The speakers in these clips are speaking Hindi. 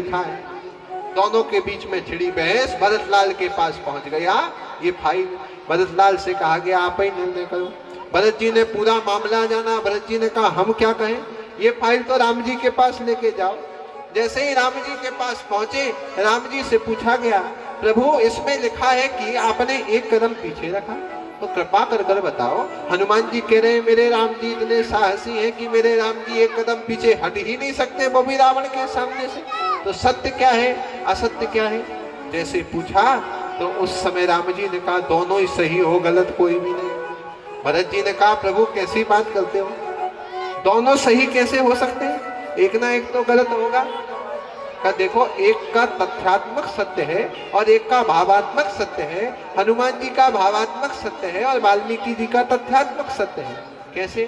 लिखा है। दोनों के बीच में छिड़ी बहस, भरतलाल के पास पहुंच गया ये फाइल। भरतलाल से कहा गया आप ही निर्णय करो। भरत जी ने पूरा मामला जाना। भरत जी ने कहा हम क्या कहें, ये फाइल तो राम जी के पास लेके जाओ। जैसे ही राम जी के पास पहुंचे, राम जी से पूछा गया प्रभु इसमें लिखा है कि आपने एक कदम पीछे रखा, तो कृपा कर कर बताओ। हनुमान जी कह रहे हैं मेरे राम जी इतने साहसी हैं कि मेरे राम जी एक कदम पीछे हट ही नहीं सकते, वो भी रावण के सामने से। तो सत्य क्या है, असत्य क्या है? जैसे पूछा तो उस समय राम जी ने कहा दोनों ही सही हो, गलत कोई भी नहीं। भरत जी ने कहा प्रभु कैसी बात करते हो, दोनों सही कैसे हो सकते हैं, एक ना एक तो गलत होगा। का देखो, एक का तथ्यात्मक सत्य है और एक का भावात्मक सत्य है। हनुमान जी का भावात्मक सत्य है और वाल्मीकि जी का तथ्यात्मक सत्य है। कैसे?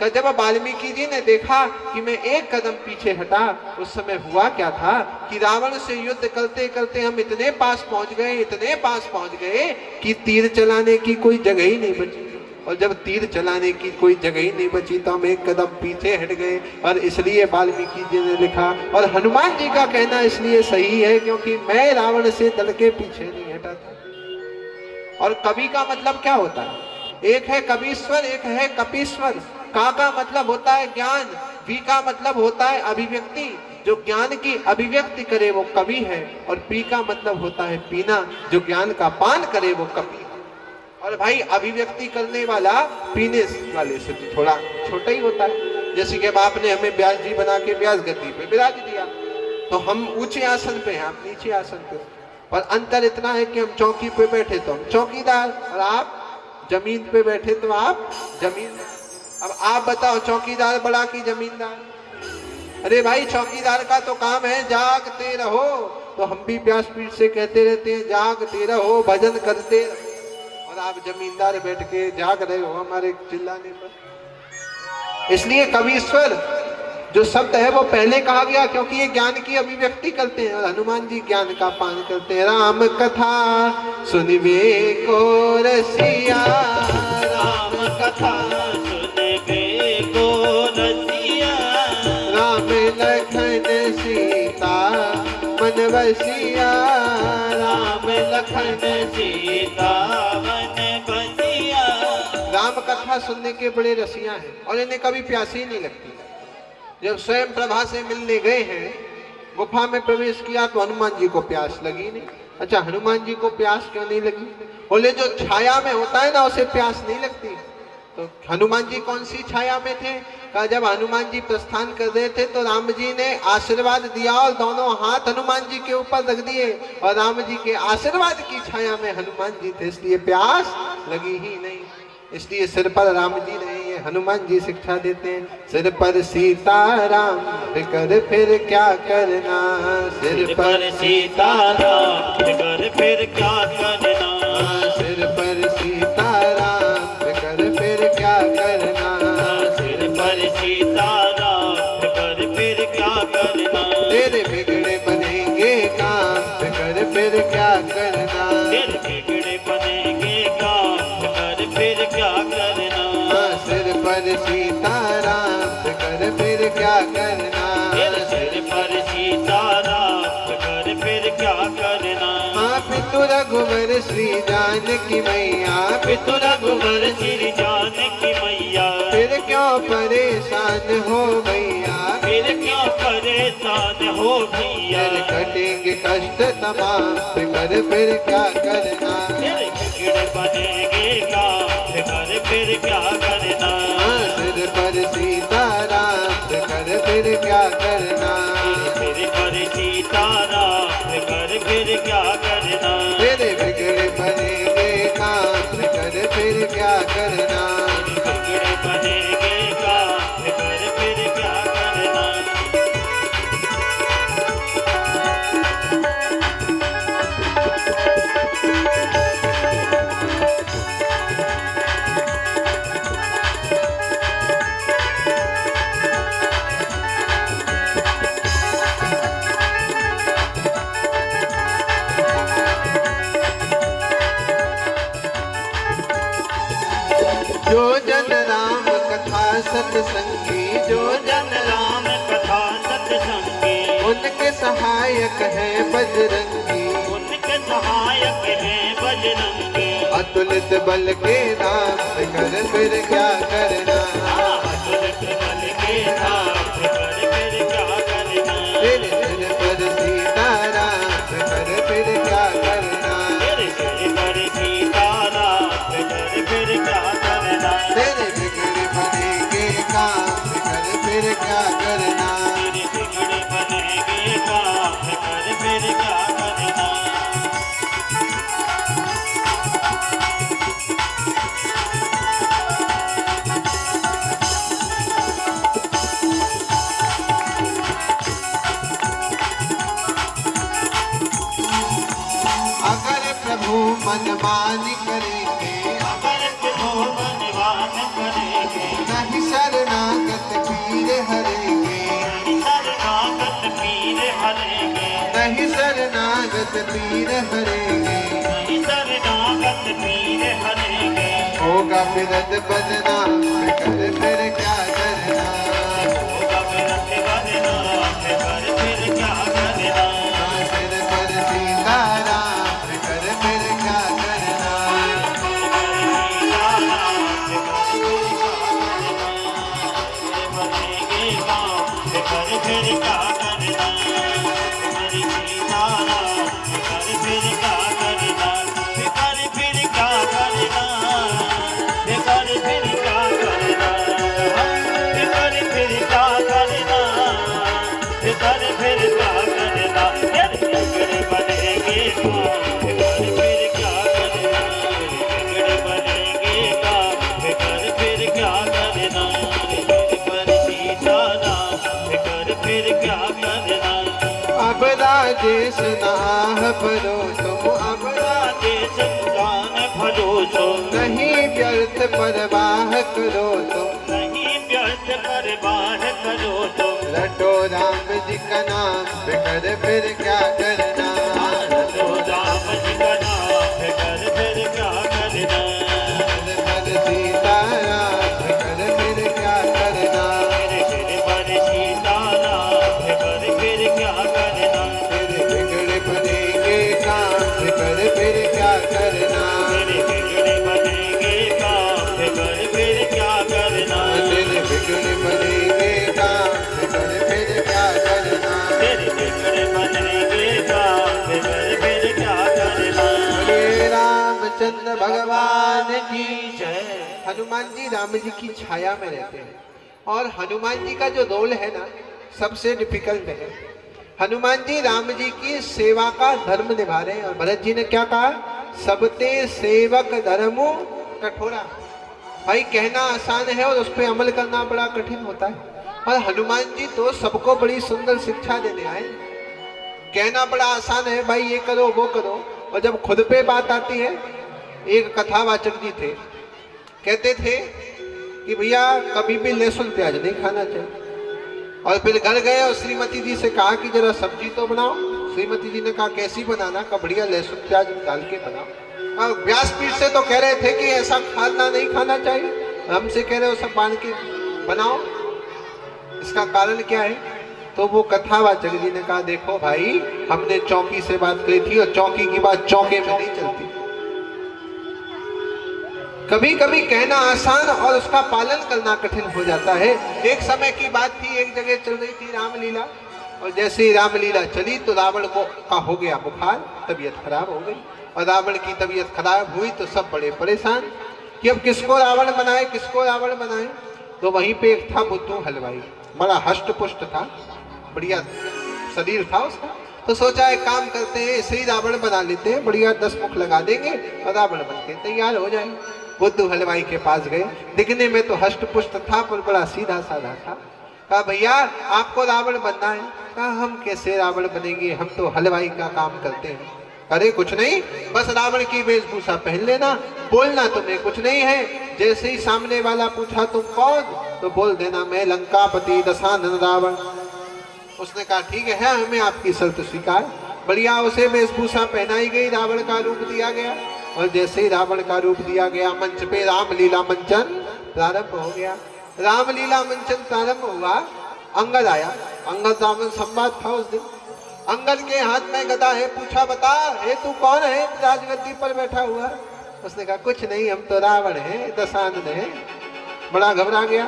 का जब वाल्मीकि जी ने देखा कि मैं एक कदम पीछे हटा, उस समय हुआ क्या था कि रावण से युद्ध करते करते हम इतने पास पहुंच गए, इतने पास पहुंच गए कि तीर चलाने की कोई जगह ही नहीं बची। और जब तीर चलाने की कोई जगह ही नहीं बची तो हम एक कदम पीछे हट गए। और इसलिए वाल्मीकि जी ने लिखा, और हनुमान जी का कहना इसलिए सही है क्योंकि मैं रावण से दल के पीछे नहीं हटा था। और कवि का मतलब क्या होता है? एक है कवीश्वर, एक है कपीश्वर। का मतलब होता है ज्ञान, वी का मतलब होता है अभिव्यक्ति। जो ज्ञान की अभिव्यक्ति करे वो कवि है। और पी का मतलब होता है पीना, जो ज्ञान का पान करे वो कवि। और भाई अभिव्यक्ति करने वाला पीने वाले से थोड़ा छोटा ही होता है। जैसे कि बाप ने हमें व्यास जी बना के व्यास गति पे विराज दिया, तो हम ऊंचे आसन पे हैं, आप नीचे आसन पे। और अंतर इतना है कि हम चौकी पे बैठे तो हम चौकीदार, और आप जमीन पे बैठे तो आप जमीन। अब आप बताओ चौकीदार बड़ा कि जमींदार? अरे भाई चौकीदार का तो काम है जागते रहो, तो हम भी व्यासपीठ से कहते रहते हैं जागते रहो, भजन करते रहो। और आप जमींदार बैठ के जाग रहे हो हमारे चिल्लाने पर। इसलिए कवीश्वर जो शब्द है वो पहले कहा गया क्योंकि ये ज्ञान की अभिव्यक्ति करते हैं और हनुमान जी ज्ञान का पान करते हैं। राम कथा सुनिबे को रसिया, राम कथा सुनिबे को रसिया, राम लखन सीता मन बसिया, राम लखन सीता मन बसिया। राम कथा सुनने के बड़े रसिया हैं और इन्हें कभी प्यासी ही नहीं लगती। जब स्वयं प्रभा से मिलने गए हैं, गुफा में प्रवेश किया तो हनुमान जी को प्यास लगी नहीं। अच्छा हनुमान जी को प्यास क्यों नहीं लगी? बोले जो छाया में होता है ना उसे प्यास नहीं लगती। तो हनुमान जी कौन सी छाया में थे? कहा जब हनुमान जी प्रस्थान कर रहे थे तो राम जी ने आशीर्वाद दिया और दोनों हाथ हनुमान जी के ऊपर रख दिए और राम जी के आशीर्वाद की छाया में हनुमान जी थे, इसलिए प्यास लगी ही नहीं। इसलिए सिर पर राम जी रहे, ये हनुमान जी शिक्षा देते हैं। सिर पर सीताराम फिकर फिर क्या करना, सिर पर सीताराम फिकर फिर क्या करना, सिर पर सीताराम फिकर फिर क्या करना, सिर पर सीताराम फिकर फिर क्या करना, तेरे बिगड़े बनेंगे काम फिकर फिर क्या करना, तेरे बिगड़े बनेंगे काम फिकर फिर क्या करना, सिर पर सीताराम फिकर फिर क्या करना, तेरे सिर पर सीताराम फिकर फिर क्या करना। पितु रघुवर श्री जानकी मैया, पितु रघुवर श्री जानकी मैया, फिर क्यों परेशान हो भैया, फिर क्यों परेशान हो भैया, फिर कटेंगे कष्ट तमाम फिकर फिर क्या करना, तेरे बिगड़े बनेंगे काम फिकर फिर क्या करना, सिर पर सीताराम फिकर फिर क्या करना, सिर पर सीताराम फिकर फिर क्या करना, तेरे बिगड़े बनेंगे काम फिकर फिर क्या करना, बिगड़े बनेंगे काम फिकर फिर क्या करना। जो जन राम कथा सत्संगी, जो जन राम कथा सत्संगी, उनके सहायक है बजरंगी, उनके सहायक है बजरंगी। अतुलित बल के नाम कर फिर क्या करना, अतुलित बल के नाम कर फिर क्या करना। तेरे सिर पर सीताराम कर फिर क्या करना, तेरे सिर पर सीताराम कर फिर क्या करना। तेरे बिगड़ बनेगे काम कर फिर क्या करना, तेरे बिगड़ बनेगे काम कर फिर क्या करना। अगर प्रभु मनमानी करेंगे, अगर प्रभु मनमान करेंगे, नहीं शरणागत पीर हरेंगे, शरणागत पीर हरेंगे। नहीं शरणागत पीर हरेंगे, शरणागत पीर हरेंगे। होगा बिरद बदनाम कर फिर क्या करना, होगा बिरथ बदनाम कर फिर क्या करना। सिर पर सीताराम कर फिर क्या करना, कर फिर क्या करना। हरि सीताराम कर फिर क्या करना। कर फिर क्या करना। कर फिर क्या करना। कर फिर क्या करना। कर फिर क्या करना। बिगड़ बनेगे काम कर फिर क्या करना। बिगड़ बनेगे काम कर फिर क्या करना। पर सीताराम कर फिर क्या करना। अब राजेश नाह परो तुम, अब राजेश दान भरोसो नहीं व्यर्थ परवाह करो तुम, नहीं व्यर्थ परवाह करो तुम। रटो राम जी का नाम कर फिर क्या करना, तो राम जी का नाम कर फिर क्या करना। सिर पर सीताराम कर फिर क्या करना, तेरे सिर पर सीताराम कर फिर क्या करना। तेरे बिगड़ बनेगे काम कर फिर क्या करना, तेरे बिगड़े बनेगे काम कर फिर क्या करना। तेरे बिगड़ बनेगे काम कर फिर क्या करना, तेरे बिगड़े बनेगे काम कर फिर क्या करना। बोले रामचंद्र भगवान की जय। हनुमान जी राम जी की छाया में रहते हैं और हनुमान जी का जो रोल है ना सबसे डिफिकल्ट है। हनुमान जी राम जी की सेवा का धर्म निभा रहे हैं और भरत जी ने क्या कहा, सबते सेवक धर्मो कठोरा। भाई कहना आसान है और उस पर अमल करना बड़ा कठिन होता है। और हनुमान जी तो सबको बड़ी सुंदर शिक्षा देने आए। कहना बड़ा आसान है भाई ये करो वो करो, और जब खुद पे बात आती है। एक कथावाचक जी थे, कहते थे कि भैया कभी भी लहसुन प्याज नहीं खाना चाहिए। और फिर घर गए और श्रीमती जी से कहा कि जरा सब्जी तो बनाओ। श्रीमती जी ने कहा कैसी बनाना, का बढ़िया लहसुन प्याज डाल के बनाओ। और व्यासपीठ से तो कह रहे थे कि ऐसा खाना नहीं खाना चाहिए, हमसे कह रहे हो सब बांध के बनाओ। इसका कारण क्या है? तो वो कथावाचक जी ने कहा देखो भाई हमने चौकी से बात करी थी और चौकी की बात चौके में नहीं चलती। कभी कभी कहना आसान और उसका पालन करना कठिन हो जाता है। एक समय की बात थी, एक जगह चल रही थी रामलीला, और जैसे ही रामलीला चली तो रावण को का हो गया बुखार, तबीयत खराब हो गई। और रावण की तबीयत खराब हुई तो सब बड़े परेशान कि अब किसको रावण बनाए, किसको रावण बनाए। तो वहीं पे एक था बुद्धू हलवाई, बड़ा हष्ट पुष्ट था, बढ़िया शरीर था उसका। तो सोचा एक काम करते हैं, इसे ही रावण बना लेते हैं, बढ़िया 10 मुख लगा देंगे और रावण बन के तैयार हो जाएंगे। बुद्धू हलवाई के पास गए, दिखने में तो हष्ट पुष्ट था पर बड़ा सीधा साधा था। कहा भैया आपको रावण बनना है? कहा हम कैसे रावण बनेंगे, हम तो हलवाई का काम करते हैं। अरे कुछ नहीं, बस रावण की वेशभूषा पहन लेना, बोलना तुम्हें कुछ नहीं है। जैसे ही सामने वाला पूछा तुम कौन, तो बोल देना मैं लंकापति दशानन रावण। उसने कहा ठीक है हमें आपकी शर्त स्वीकार। बढ़िया उसे वेशभूषा पहनाई गई, रावण का रूप दिया गया। और जैसे ही रावण का रूप दिया गया, मंच पे रामलीला मंचन प्रारंभ हो गया। रामलीला मंचन प्रारंभ हुआ, अंगद आया। अंगद रावण संवाद था उस दिन। अंगद के हाथ में गदा है। पूछा बता हे तू कौन है राजगद्दी पर बैठा हुआ? उसने कहा कुछ नहीं, हम तो रावण हैं, दशानन है। बड़ा घबरा गया।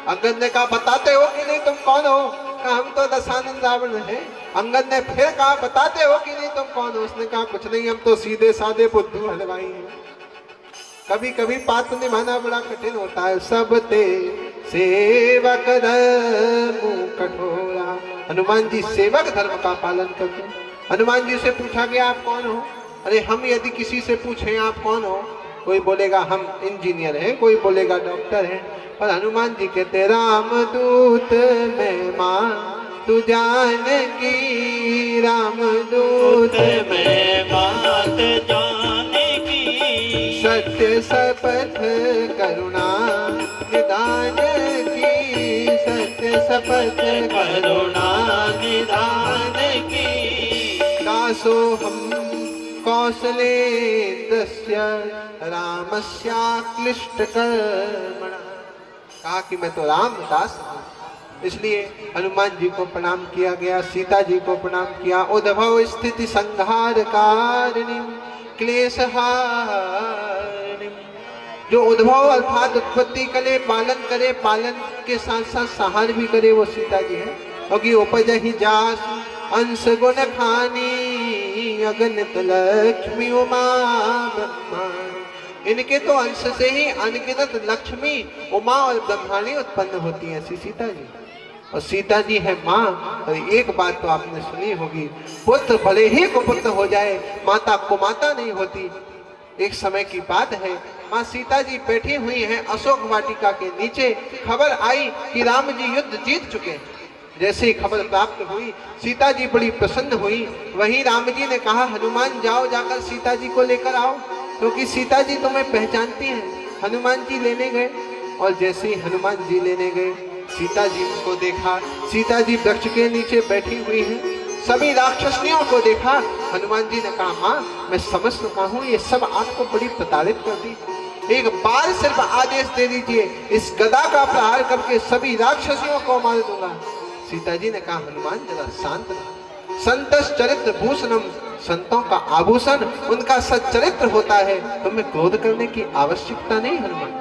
अंगद ने कहा बताते हो कि नहीं तुम कौन हो? कहा हम तो दशानन रावण हैं। अंगद ने फिर कहा बताते हो कि नहीं तुम कौन हो? उसने कहा कुछ नहीं, हम तो सीधे साधे बुद्धू हलवाई हैं। कभी कभी बात निभाना बड़ा कठिन होता है। सब ते सेवक धर्म कठोरा। हनुमान जी सेवक धर्म का पालन करते हैं। हनुमान जी से पूछा गया आप कौन हो? अरे हम यदि किसी से पूछें आप कौन हो, कोई बोलेगा हम इंजीनियर हैं, कोई बोलेगा डॉक्टर हैं, पर हनुमान जी कहते राम दूत मैं मां तू जानकी, राम दूत मैं बात जानकी, सत्य शपथ करुणा निदान की, सत्य शपथ करुणा निधान की। दासो हम कौशलेन्द्रस्य रामस्याक्लिष्ट कर्मणा। कहा कि मैं तो राम दास हूँ, इसलिए हनुमान जी को प्रणाम किया गया, सीता जी को प्रणाम किया। उद्भव स्थिति संहार कारिणी क्लेश हारिणी। जो उद्भव अर्थात उत्पत्ति करे, पालन करे, पालन के साथ साथ संहार भी करे, वो सीता जी है। क्योंकि उपजहि जास अंश गुण खानी, अगणित लक्ष्मी उमा ब्रह्मा। इनके तो अंश से ही अनगिनत लक्ष्मी उमा और ब्रह्माणी उत्पन्न होती है। ऐसी सीता जी, और सीता जी है माँ। और एक बात तो आपने सुनी होगी, पुत्र भले ही कुपुत्र हो जाए, माता कुमाता नहीं होती। एक समय की बात है, माँ सीता जी बैठी हुई हैं अशोक वाटिका के नीचे। खबर आई कि राम जी युद्ध जीत चुके हैं। जैसे ही खबर प्राप्त हुई, सीता जी बड़ी प्रसन्न हुई। वहीं राम जी ने कहा हनुमान जाओ, जाकर सीता जी को लेकर आओ, क्योंकि सीता जी तुम्हें पहचानती हैं। हनुमान जी लेने गए, और जैसे ही हनुमान जी लेने गए, सीता जी को देखा, सीता जी वृक्ष के नीचे बैठी हुई हैं। सभी राक्षसनियों को देखा। हनुमान जी ने कहा माँ मैं समझ चुका हूँ, ये सब आपको बड़ी प्रताड़ित करती। एक बार सिर्फ आदेश दे दीजिए, इस गदा का प्रहार करके सभी राक्षसियों को मार दूंगा। सीता जी ने कहा हनुमान जरा शांत रहो। संतस चरित्र भूषणम, संतों का आभूषण उनका सच्चरित्र होता है। तुम्हें क्रोध करने की आवश्यकता नहीं हनुमान,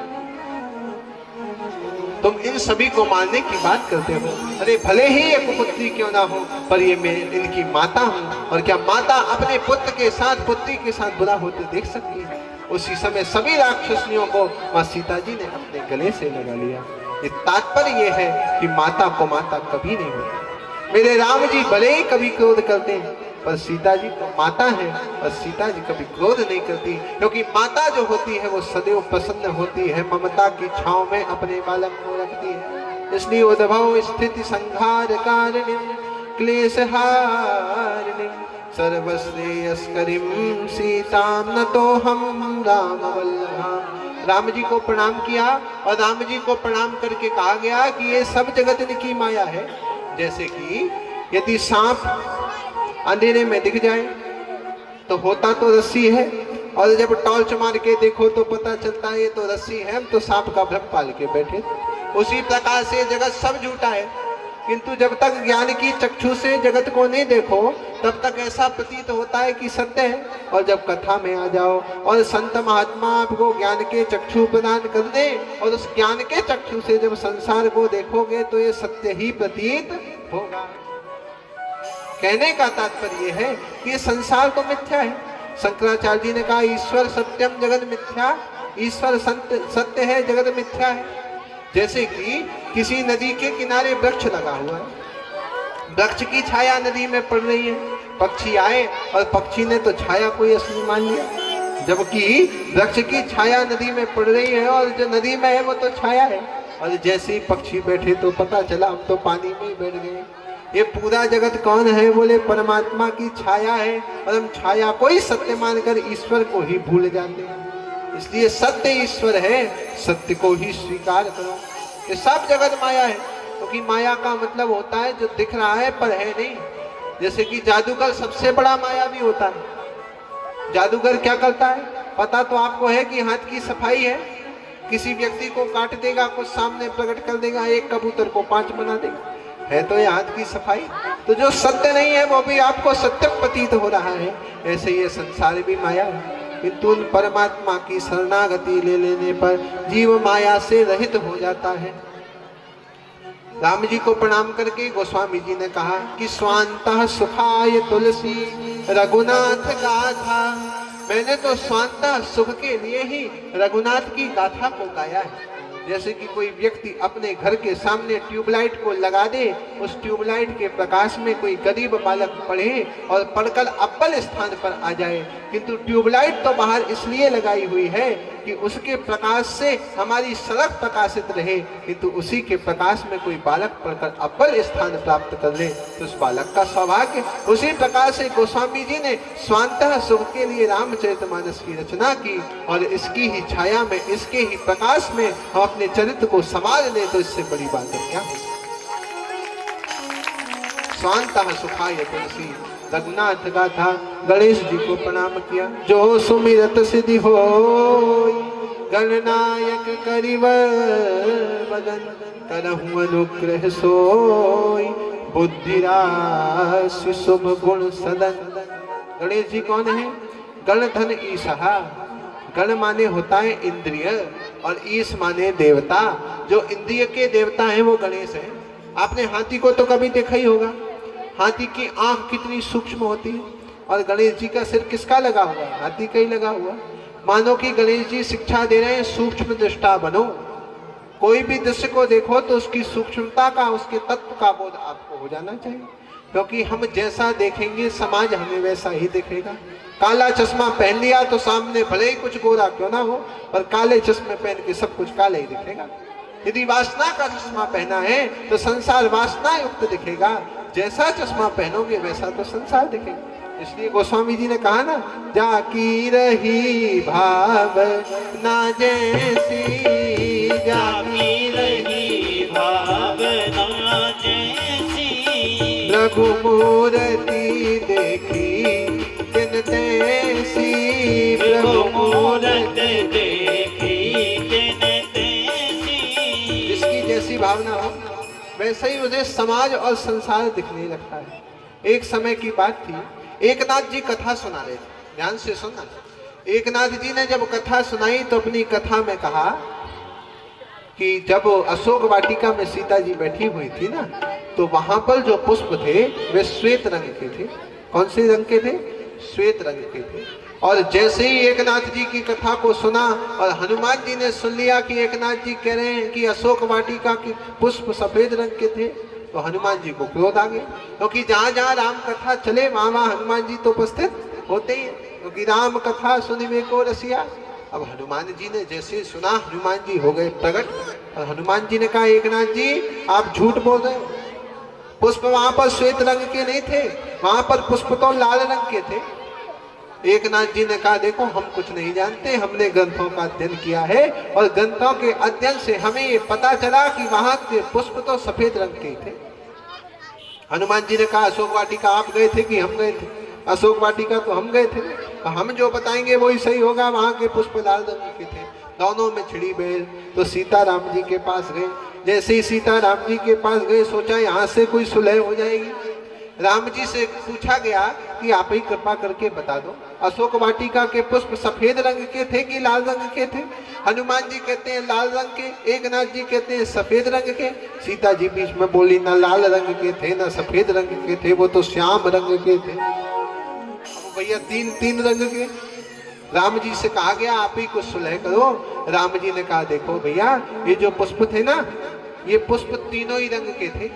तुम इन सभी को मारने की बात करते हो। अरे भले ही ये कुपुत्री क्यों ना हो, पर ये मैं इनकी माता हूँ, और क्या माता अपने पुत्र के साथ पुत्री के साथ बुरा होते देख सकती है? उसी समय सभी राक्षसनियों को माँ सीता जी ने अपने गले से लगा लिया। ये तात्पर्य ये है कि माता को माता कभी नहीं होती। मेरे राम जी भले ही कभी क्रोध करते हैं, पर सीता जी तो माता है, और सीता जी कभी क्रोध नहीं करती, क्योंकि माता जो होती है वो सदैव प्रसन्न होती है, ममता की छांव में अपने बालक को रखती है। इसलिए उद्भव स्थिति संहार कारिणी क्लेश हारिणी सर्वश्रेयस्करीं सीतां नतो हम राम वल्लभाम। राम जी को प्रणाम किया, और राम जी को प्रणाम करके कहा गया कि ये सब जगत इनकी माया है। जैसे कि यदि सांप अंधेरे में दिख जाए तो होता तो रस्सी है, और जब टॉर्च मार के देखो तो पता चलता है ये तो रस्सी है, हम तो सांप का भ्रम पाल के बैठे। उसी प्रकार से जगत सब झूठा है, किंतु जब तक ज्ञान की चक्षु से जगत को नहीं देखो तब तक ऐसा प्रतीत होता है कि सत्य है। और जब कथा में आ जाओ और संत महात्मा आपको ज्ञान के चक्षु प्रदान कर दे, और उस ज्ञान के चक्षु से जब संसार को देखोगे तो ये सत्य ही प्रतीत होगा। कहने का तात्पर्य है कि ये संसार तो मिथ्या है। शंकराचार्य जी ने कहा ईश्वर सत्यम जगत मिथ्या, ईश्वर सत्य है जगत मिथ्या है। जैसे कि किसी नदी के किनारे वृक्ष लगा हुआ है, वृक्ष की छाया नदी में पड़ रही है, पक्षी आए और पक्षी ने तो छाया को असली मान लिया, जबकि वृक्ष की छाया नदी में पड़ रही है और जो नदी में है वो तो छाया है। और जैसे ही पक्षी बैठे तो पता चला हम तो पानी में ही बैठ गए। ये पूरा जगत कौन है? बोले परमात्मा की छाया है, और हम छाया को ही सत्य मानकर ईश्वर को ही भूल जाते हैं। इसलिए सत्य ईश्वर है, सत्य को ही स्वीकार करो। ये सब जगत माया है, क्योंकि माया का मतलब होता है जो दिख रहा है पर है नहीं। जैसे कि जादूगर सबसे बड़ा माया भी होता है। जादूगर क्या करता है पता तो आपको है कि हाथ की सफाई है, किसी व्यक्ति को काट देगा, कुछ सामने प्रकट कर देगा, एक कबूतर को 5 बना देगा, है तो ये हाथ की सफाई। तो जो सत्य नहीं है वो भी आपको सत्य प्रतीत हो रहा है। ऐसे ये संसार भी माया है, किंतु उन परमात्मा की शरणागति ले लेने पर जीव माया से रहित हो जाता है। राम जी को प्रणाम करके गोस्वामी जी ने कहा कि स्वांतः सुखाय तुलसी रघुनाथ गाथा। मैंने तो स्वांतः सुख के लिए ही रघुनाथ की गाथा को गाया है। जैसे कि कोई व्यक्ति अपने घर के सामने ट्यूबलाइट को लगा दे, उस ट्यूबलाइट के प्रकाश में कोई गरीब बालक पढ़े और पढ़कर अव्वल स्थान पर आ जाए, किंतु ट्यूबलाइट तो बाहर इसलिए लगाई हुई है कि उसके प्रकाश से हमारी सड़क प्रकाशित रहे, किंतु उसी के प्रकाश में कोई बालक पढ़कर अव्वल स्थान प्राप्त कर ले तो उस बालक का सौभाग्य। उसी प्रकार से गोस्वामी जी ने स्वांतः सुख के लिए रामचरितमानस की रचना की और इसकी ही छाया में, इसके ही प्रकाश में हम अपने चरित्र को संवार ले तो इससे बड़ी बात है क्या। स्वांतः सुखाय तुलसी रघुनाथ गाथा। गणेश जी को प्रणाम किया। जो सुमिरत सिद्धि हो गणनायक करिवर बदन करहु अनुग्रह सोई बुद्धि राशि शुभ गुण सदन। गणेश जी कौन है? गण धन ईशा। गण माने होता है इंद्रिय और ईश माने देवता। जो इंद्रिय के देवता हैं वो गणेश है। आपने हाथी को तो कभी देखा ही होगा, हाथी की आंख कितनी सूक्ष्म होती है और गणेश जी का सिर किसका लगा हुआ? हाथी का ही लगा हुआ। मानो कि गणेश जी शिक्षा दे रहे हैं सूक्ष्म दृष्टा बनो। कोई भी दृश्य को देखो तो उसकी सूक्ष्मता का, उसके तत्व का बोध आपको हो जाना चाहिए, क्योंकि हम जैसा देखेंगे समाज हमें वैसा ही दिखेगा। काला चश्मा पहन लिया तो सामने भले ही कुछ गोरा क्यों ना हो, पर काले चश्मे पहन के सब कुछ काला ही दिखेगा। यदि वासना का चश्मा पहना है तो संसार वासना युक्त दिखेगा। जैसा चश्मा पहनोगे वैसा तो संसार दिखेगा। इसलिए गोस्वामी जी ने कहा ना, जाकी रही भाव ना जैसी, जाकी रही भाव ना जैसी, रघु मूर्ति देखी तिन तैसी, प्रभु मूरत देखी तिन तैसी। जिसकी जैसी भावना हो वैसे ही मुझे समाज और संसार दिखने लगता है। एक समय की बात थी, एकनाथ जी कथा सुना रहे थे, ध्यान से सुनना। एकनाथ जी ने जब कथा सुनाई तो अपनी कथा में कहा कि जब अशोक वाटिका में सीता जी बैठी हुई थी ना, तो वहां पर जो पुष्प थे वे श्वेत रंग के थे। कौन से रंग के थे? श्वेत रंग के थे। और जैसे ही एकनाथ जी की कथा को सुना और हनुमान जी ने सुन लिया कि एकनाथ जी कह रहे हैं कि अशोक वाटिका के पुष्प सफेद रंग के थे, तो हनुमान जी को क्रोध आ गया, क्योंकि जहाँ जहाँ राम कथा चले वहाँ वहाँ हनुमान जी तो उपस्थित होते ही, क्योंकि राम कथा सुनिवे को रसिया। अब हनुमान जी ने जैसे सुना, हनुमान जी हो गए प्रकट और हनुमान जी ने कहा, एकनाथ जी आप झूठ बोल रहे हो, पुष्प वहां पर श्वेत रंग के नहीं थे, वहां पर पुष्प तो लाल रंग के थे। एकनाथ जी ने कहा, देखो हम कुछ नहीं जानते, हमने ग्रंथों का अध्ययन किया है और ग्रंथों के अध्ययन से हमें ये पता चला कि वहां के पुष्प तो सफेद रंग के थे। हनुमान जी ने कहा, अशोक वाटिका आप गए थे कि हम गए थे? अशोक वाटिका तो हम गए थे, हम जो बताएंगे वही सही होगा, वहां के पुष्प लाल रंग के थे। दोनों में छिड़ी बैल। तो सीता राम जी के पास गए। जैसे ही सीता राम जी के पास गए, सोचा यहाँ से कोई सुलह हो जाएगी। राम जी से पूछा गया कि आप ही कृपा करके बता दो, अशोक वाटिका के पुष्प सफेद रंग के थे कि लाल रंग के थे? हनुमान जी कहते हैं लाल रंग के, एकनाथ जी कहते हैं सफेद रंग के। सीता जी बीच में बोली, ना लाल रंग के थे ना सफेद रंग के थे, वो तो श्याम रंग के थे। भैया तीन तीन रंग के। राम जी से कहा गया आप ही कुछ सुलह करो। राम जी ने कहा, देखो भैया ये जो पुष्प थे ना, ये पुष्प तीनों ही रंग के थे।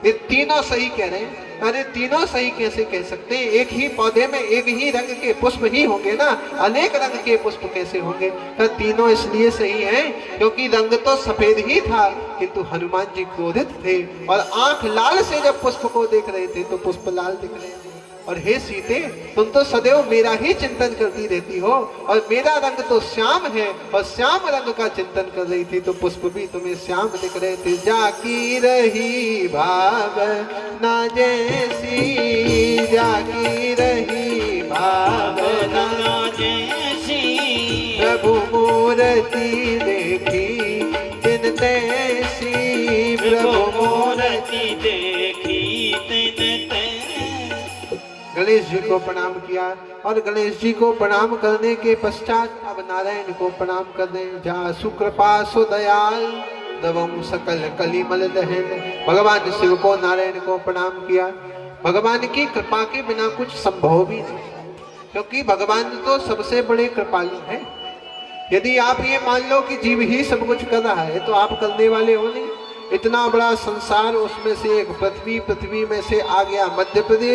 ये तीनों सही कह रहे हैं। अरे तीनों सही कैसे कह सकते हैं? एक ही पौधे में एक ही रंग के पुष्प ही होंगे ना, अनेक रंग के पुष्प कैसे होंगे? तो तीनों इसलिए सही हैं क्योंकि रंग तो सफेद ही था, किंतु हनुमान जी क्रोधित थे और आंख लाल से जब पुष्प को देख रहे थे तो पुष्प लाल दिख रहे थे। और हे सीते, तुम तो सदैव मेरा ही चिंतन करती रहती हो और मेरा रंग तो श्याम है और श्याम रंग का चिंतन कर रही थी, तो पुष्प भी तुम्हें श्याम दिख रहे थे। जाकी रही भाव ना जैसी, जाकी रही भाव ना जैसी, प्रभु मूर्ति देखी तिन तैसी, प्रभु मूर्ति देखी तिन गणेश जी को प्रणाम किया और गणेश जी को प्रणाम करने के पश्चात अब नारायण को प्रणाम कर दे। जा सुकृपा सो दयाल दवम सकल कलिमल दहन। भगवान शिव को नारायण को प्रणाम किया। भगवान की कृपा के बिना कुछ संभव भी नहीं, क्योंकि भगवान तो सबसे बड़े कृपालु हैं। यदि आप ये मान लो कि जीव ही सब कुछ कर रहा है तो आप करने वाले हो नहीं। इतना बड़ा संसार, उसमें से एक पृथ्वी, पृथ्वी में से आ गया मध्य प्रदेश।